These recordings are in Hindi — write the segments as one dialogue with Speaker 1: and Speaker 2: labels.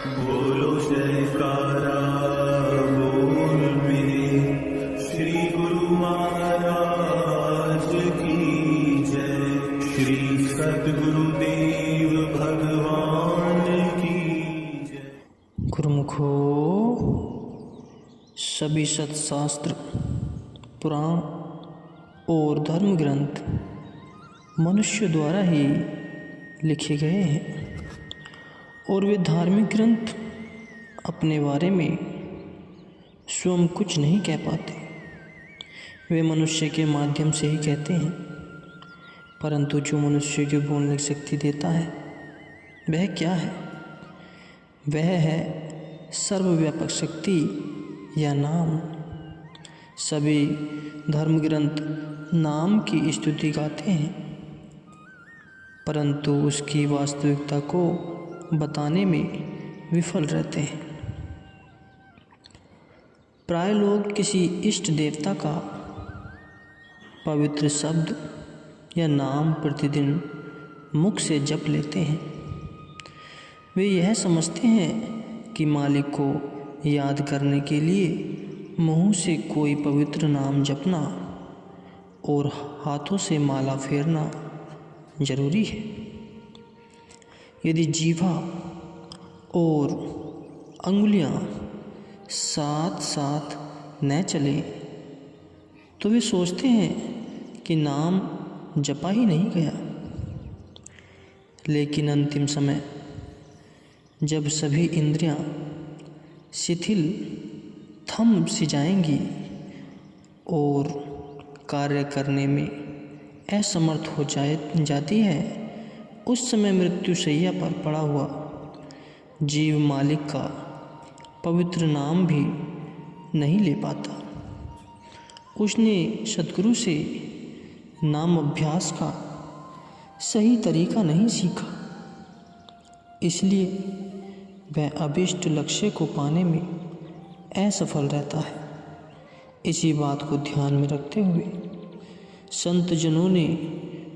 Speaker 1: बोलो जयकारा बोल मेरे श्री गुरु महाराज की जय। श्री सद्गुरुदेव भगवान की जय।
Speaker 2: गुरुमुखो सभी सत्शास्त्र, पुराण और धर्म ग्रंथ मनुष्य द्वारा ही लिखे गए हैं और वे धार्मिक ग्रंथ अपने बारे में स्वयं कुछ नहीं कह पाते। वे मनुष्य के माध्यम से ही कहते हैं, परंतु जो मनुष्य को बोलने की शक्ति देता है वह क्या है? वह है सर्वव्यापक शक्ति या नाम। सभी धर्म ग्रंथ नाम की स्तुति गाते हैं, परंतु उसकी वास्तविकता को बताने में विफल रहते हैं। प्राय लोग किसी इष्ट देवता का पवित्र शब्द या नाम प्रतिदिन मुख से जप लेते हैं। वे यह समझते हैं कि मालिक को याद करने के लिए मुंह से कोई पवित्र नाम जपना और हाथों से माला फेरना जरूरी है। यदि जीवा और अंगुलियां साथ साथ न चले तो वे सोचते हैं कि नाम जपा ही नहीं गया। लेकिन अंतिम समय जब सभी इंद्रियां शिथिल थम सी जाएंगी और कार्य करने में असमर्थ हो जाती है, उस समय मृत्युशैया पर पड़ा हुआ जीव मालिक का पवित्र नाम भी नहीं ले पाता। उसने सद्गुरु से नाम अभ्यास का सही तरीका नहीं सीखा, इसलिए वह अभीष्ट लक्ष्य को पाने में असफल रहता है। इसी बात को ध्यान में रखते हुए संत जनों ने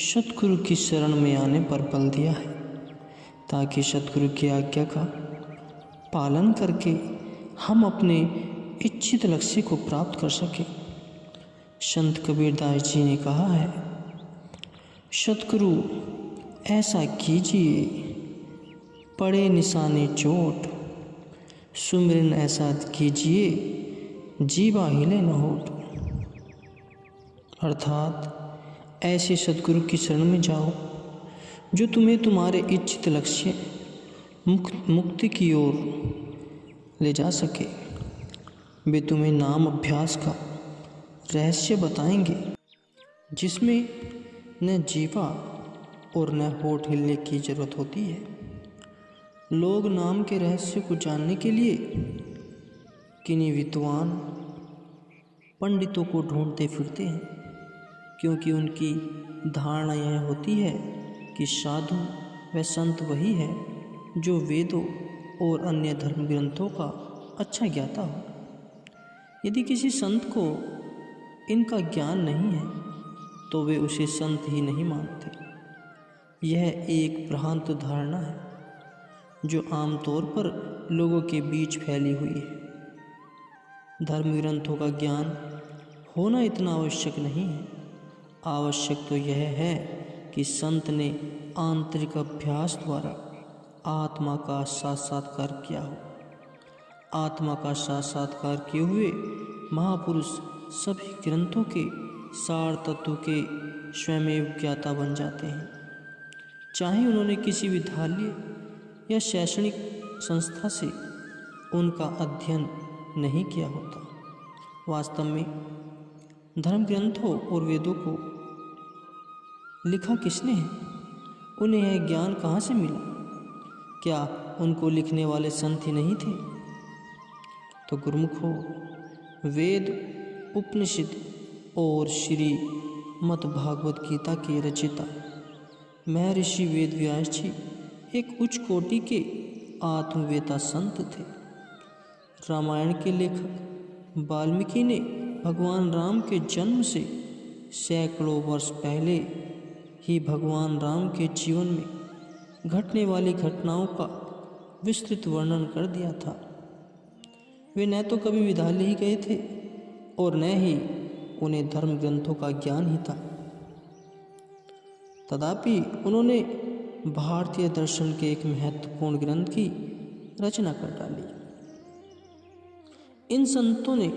Speaker 2: सद्गुरु की शरण में आने पर बल दिया है, ताकि सद्गुरु की आज्ञा का पालन करके हम अपने इच्छित लक्ष्य को प्राप्त कर सकें। संत कबीरदास जी ने कहा है, सद्गुरु ऐसा कीजिए पड़े निशाने चोट, सुमिरन ऐसा कीजिए जीवा हिले न होठ। अर्थात ऐसे सद्गुरु की शरण में जाओ जो तुम्हें तुम्हारे इच्छित लक्ष्य मुक्ति की ओर ले जा सके। वे तुम्हें नाम अभ्यास का रहस्य बताएंगे, जिसमें न जीवा और न होठ हिलने की जरूरत होती है। लोग नाम के रहस्य को जानने के लिए किन्हीं विद्वान पंडितों को ढूंढते फिरते हैं, क्योंकि उनकी धारणा यह होती है कि साधु व संत वही है जो वेदों और अन्य धर्म ग्रंथों का अच्छा ज्ञाता हो। यदि किसी संत को इनका ज्ञान नहीं है तो वे उसे संत ही नहीं मानते। यह एक भ्रांत धारणा है जो आमतौर पर लोगों के बीच फैली हुई है। धर्म ग्रंथों का ज्ञान होना इतना आवश्यक नहीं है। आवश्यक तो यह है कि संत ने आंतरिक अभ्यास द्वारा आत्मा का साक्षात्कार किया हो। आत्मा का साक्षात्कार किए हुए महापुरुष सभी ग्रंथों के सार तत्व के स्वयं ज्ञाता बन जाते हैं, चाहे उन्होंने किसी विद्यालय या शैक्षणिक संस्था से उनका अध्ययन नहीं किया होता। वास्तव में धर्म ग्रंथों और वेदों को लिखा किसने है? उन्हें यह ज्ञान कहाँ से मिला? क्या उनको लिखने वाले संत ही नहीं थे? तो गुरुमुखो, वेद, उपनिषद और श्री मत भागवत गीता के रचयिता महर्षि वेद व्यास जी एक उच्च कोटि के आत्मवेता संत थे। रामायण के लेखक वाल्मीकि ने भगवान राम के जन्म से सैकड़ों वर्ष पहले ही भगवान राम के जीवन में घटने वाली घटनाओं का विस्तृत वर्णन कर दिया था। वे न तो कभी विद्यालय ही गए थे और न ही उन्हें धर्म ग्रंथों का ज्ञान ही था। तथापि उन्होंने भारतीय दर्शन के एक महत्वपूर्ण ग्रंथ की रचना कर डाली। इन संतों ने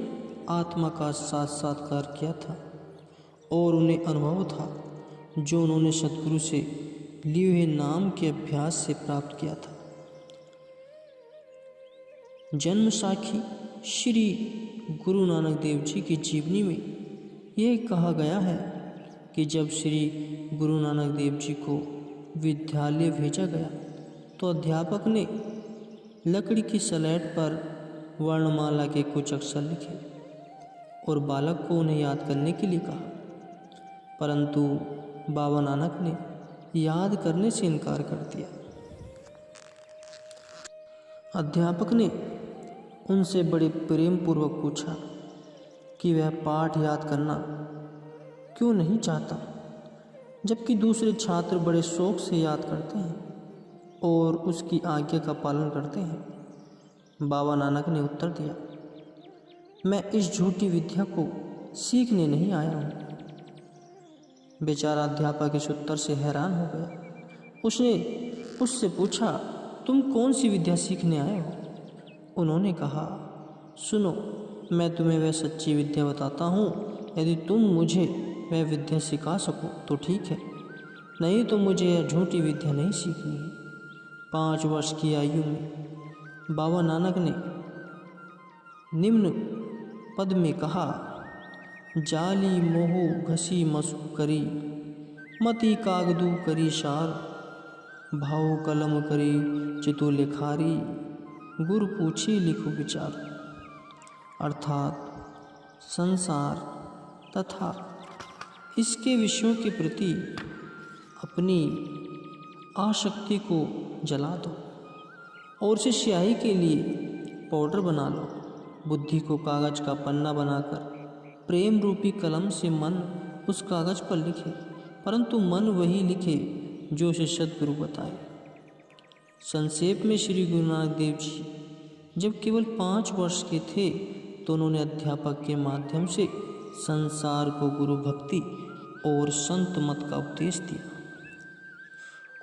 Speaker 2: आत्मा का साक्षात्कार किया था और उन्हें अनुभव था जो उन्होंने सद्गुरु से लिए हुए नाम के अभ्यास से प्राप्त किया था। जन्म साखी श्री गुरु नानक देव जी की जीवनी में यह कहा गया है कि जब श्री गुरु नानक देव जी को विद्यालय भेजा गया तो अध्यापक ने लकड़ी की स्लेट पर वर्णमाला के कुछ अक्षर लिखे और बालक को उन्हें याद करने के लिए कहा, परंतु बाबा नानक ने याद करने से इनकार कर दिया। अध्यापक ने उनसे बड़े प्रेम पूर्वक पूछा कि वह पाठ याद करना क्यों नहीं चाहता, जबकि दूसरे छात्र बड़े शौक से याद करते हैं और उसकी आज्ञा का पालन करते हैं। बाबा नानक ने उत्तर दिया, मैं इस झूठी विद्या को सीखने नहीं आया हूँ। बेचारा अध्यापक इस उत्तर से हैरान हो गया। उसने उससे पूछा, तुम कौन सी विद्या सीखने आए हो? उन्होंने कहा, सुनो, मैं तुम्हें वह सच्ची विद्या बताता हूँ। यदि तुम मुझे वह विद्या सिखा सको तो ठीक है, नहीं तो मुझे यह झूठी विद्या नहीं सीखनी है। 5 वर्ष की आयु में बाबा नानक ने निम्न पद में कहा, जाली मोहू घसी मसु करी, मति कागदू करी शार, भाव कलम करी चितु लिखारी, गुरु पूछी लिखो विचार। अर्थात संसार तथा इसके विषयों के प्रति अपनी आसक्ति को जला दो और उसे स्याही के लिए पाउडर बना लो। बुद्धि को कागज का पन्ना बनाकर प्रेम रूपी कलम से मन उस कागज पर लिखे, परंतु मन वही लिखे जो उसे सद्गुरु बताए। संक्षेप में श्री गुरु नानक देव जी जब केवल 5 वर्ष के थे तो उन्होंने अध्यापक के माध्यम से संसार को गुरु भक्ति और संत मत का उपदेश दिया।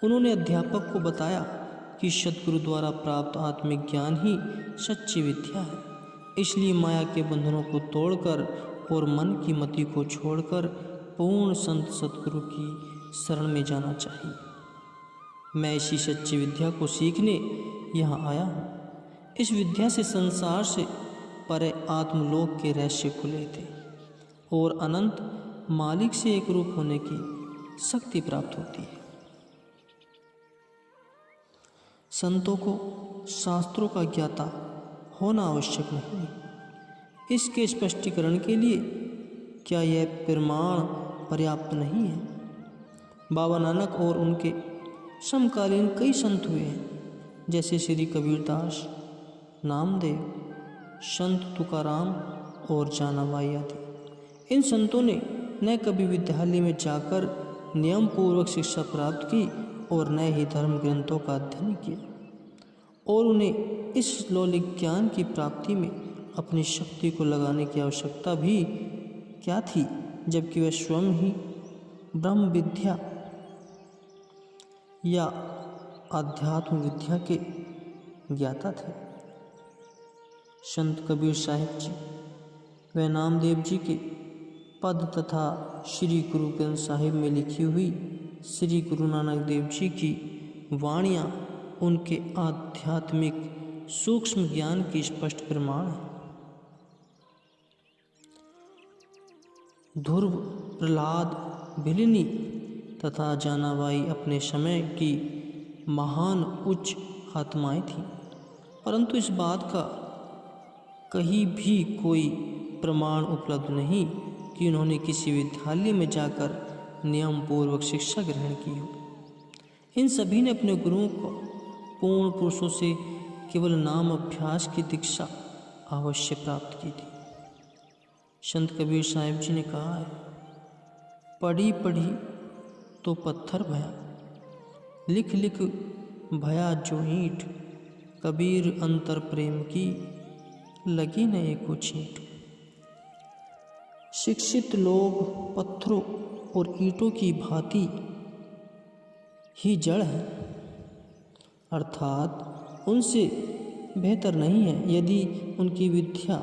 Speaker 2: उन्होंने अध्यापक को बताया कि सद्गुरु द्वारा प्राप्त आत्मिक ज्ञान ही सच्ची विद्या है, इसलिए माया के बंधनों को तोड़कर और मन की मति को छोड़कर पूर्ण संत सद्गुरु की शरण में जाना चाहिए। मैं इसी सच्ची विद्या को सीखने यहाँ आया हूँ। इस विद्या से संसार से परे आत्मलोक के रहस्य खुले थे और अनंत मालिक से एक रूप होने की शक्ति प्राप्त होती है। संतों को शास्त्रों का ज्ञाता होना आवश्यक नहीं। इसके स्पष्टीकरण के लिए क्या यह प्रमाण पर्याप्त नहीं है? बाबा नानक और उनके समकालीन कई संत हुए हैं, जैसे श्री कबीरदास, नामदेव, संत तुकाराम और जानाबाई आदि। इन संतों ने न कभी विद्यालय में जाकर नियम पूर्वक शिक्षा प्राप्त की और न ही धर्म ग्रंथों का अध्ययन किया, और उन्हें इस लौकिक ज्ञान की प्राप्ति में अपनी शक्ति को लगाने की आवश्यकता भी क्या थी, जबकि वे स्वयं ही ब्रह्म विद्या या आध्यात्म विद्या के ज्ञाता थे। संत कबीर साहिब जी व नामदेव जी के पद तथा श्री गुरु ग्रंथ साहिब में लिखी हुई श्री गुरु नानक देव जी की वाणियाँ उनके आध्यात्मिक सूक्ष्म ज्ञान की स्पष्ट प्रमाण है। ध्रुव, प्रहलाद, भिलिनी तथा जानाबाई अपने समय की महान उच्च आत्माएं थीं, परंतु इस बात का कहीं भी कोई प्रमाण उपलब्ध नहीं कि उन्होंने किसी विद्यालय में जाकर नियम पूर्वक शिक्षा ग्रहण की हो। इन सभी ने अपने गुरुओं को पूर्ण पुरुषों से केवल नाम अभ्यास की दीक्षा अवश्य प्राप्त की थी। संत कबीर साहिब जी ने कहा है, पढ़ी पढ़ी तो पत्थर भया, लिख लिख भया जो ईंट, कबीर अंतर प्रेम की लगी न एको छींट। शिक्षित लोग पत्थरों और ईंटों की भांति ही जड़ है, अर्थात उनसे बेहतर नहीं है। यदि उनकी विद्या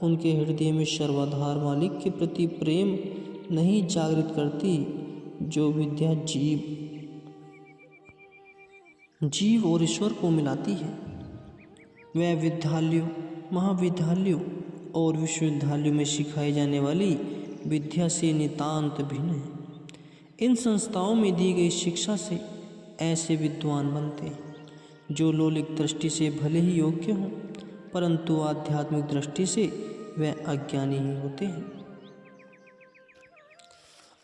Speaker 2: उनके हृदय में सर्वाधार मालिक के प्रति प्रेम नहीं जागृत करती, जो विद्या जीव और ईश्वर को मिलाती है, वह विद्यालयों, महाविद्यालयों और विश्वविद्यालयों में सिखाई जाने वाली विद्या से नितांत भिन्न है। इन संस्थाओं में दी गई शिक्षा से ऐसे विद्वान बनते हैं जो लौकिक दृष्टि से भले ही योग्य हों, परंतु आध्यात्मिक दृष्टि से वह अज्ञानी ही होते हैं।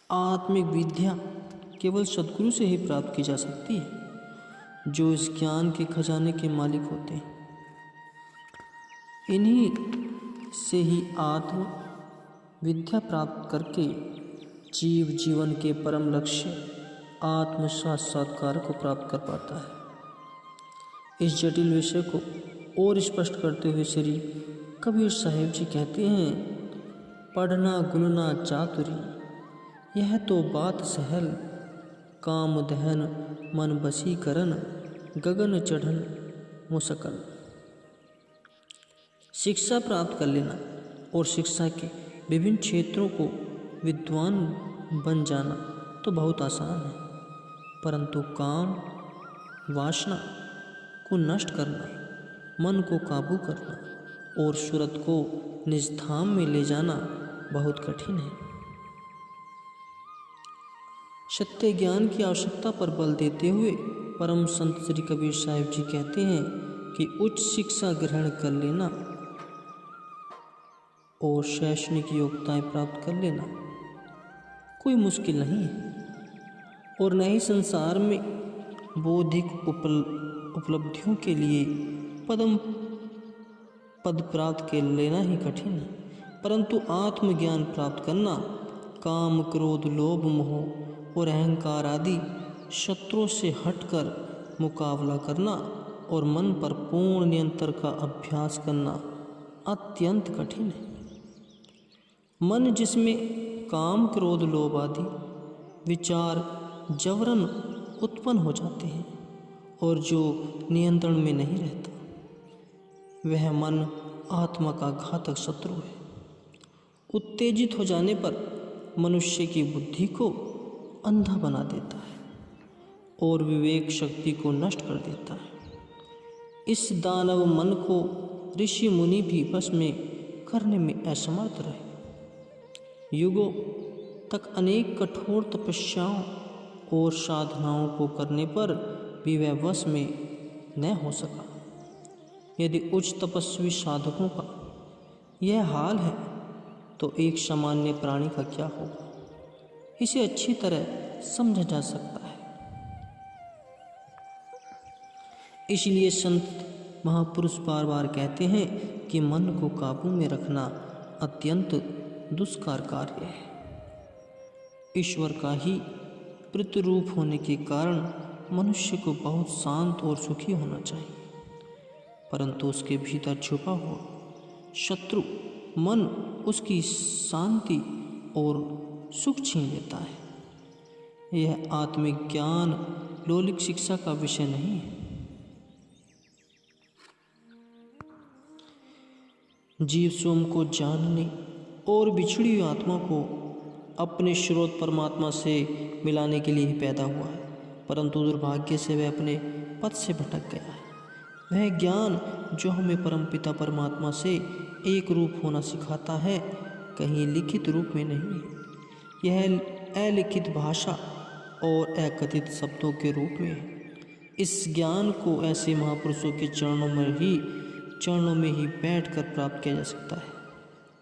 Speaker 2: आत्मिक विद्या केवल सद्गुरु से ही प्राप्त की जा सकती है, जो इस ज्ञान के खजाने के मालिक होते हैं। इन्हीं से ही आत्म विद्या प्राप्त करके जीव जीवन के परम लक्ष्य आत्म साक्षात्कार को प्राप्त कर पाता है। इस जटिल विषय को और स्पष्ट करते हुए श्री कबीर साहिब जी कहते हैं, पढ़ना गुनना चातुरी यह तो बात सहल, काम दहन मन बसी करन, गगन चढ़न मुसकल। शिक्षा प्राप्त कर लेना और शिक्षा के विभिन्न क्षेत्रों को विद्वान बन जाना तो बहुत आसान है, परंतु काम वासना को नष्ट करना, मन को काबू करना और सूरत को निज धाम में ले जाना बहुत कठिन है। सत्य ज्ञान की आवश्यकता पर बल देते हुए परम संत श्री कबीर साहिब जी कहते हैं कि उच्च शिक्षा ग्रहण कर लेना और शैक्षणिक योग्यताएं प्राप्त कर लेना कोई मुश्किल नहीं है, और न ही संसार में बौद्धिक उपलब्धियों के लिए पद प्राप्त कर लेना ही कठिन है, परंतु आत्मज्ञान प्राप्त करना, काम क्रोध लोभ मोह और अहंकार आदि शत्रुओं से हटकर मुकाबला करना और मन पर पूर्ण नियंत्रण का अभ्यास करना अत्यंत कठिन है। मन जिसमें काम क्रोध लोभ आदि विचार जबरन उत्पन्न हो जाते हैं और जो नियंत्रण में नहीं रहता, वह मन आत्मा का घातक शत्रु है। उत्तेजित हो जाने पर मनुष्य की बुद्धि को अंधा बना देता है और विवेक शक्ति को नष्ट कर देता है। इस दानव मन को ऋषि मुनि भी वश में करने में असमर्थ रहे। युगों तक अनेक कठोर तपस्याओं और साधनाओं को करने पर भी वह वश में न हो सका। यदि उच्च तपस्वी साधकों का यह हाल है तो एक सामान्य प्राणी का क्या होगा, इसे अच्छी तरह समझा जा सकता है। इसलिए संत महापुरुष बार बार कहते हैं कि मन को काबू में रखना अत्यंत दुष्कर कार्य है। ईश्वर का ही प्रतिरूप होने के कारण मनुष्य को बहुत शांत और सुखी होना चाहिए, परंतु उसके भीतर छुपा हुआ शत्रु मन उसकी शांति और सुख छीन लेता है। यह आत्मिक ज्ञान लौकिक शिक्षा का विषय नहीं है। जीव स्वयं को जानने और बिछड़ी हुई आत्मा को अपने स्रोत परमात्मा से मिलाने के लिए ही पैदा हुआ है, परंतु दुर्भाग्य से वह अपने पथ से भटक गया है। वह ज्ञान जो हमें परमपिता परमात्मा से एक रूप होना सिखाता है, कहीं लिखित रूप में नहीं है। यह अलिखित भाषा और अकथित शब्दों के रूप में है। इस ज्ञान को ऐसे महापुरुषों के चरणों में ही बैठकर प्राप्त किया जा सकता है।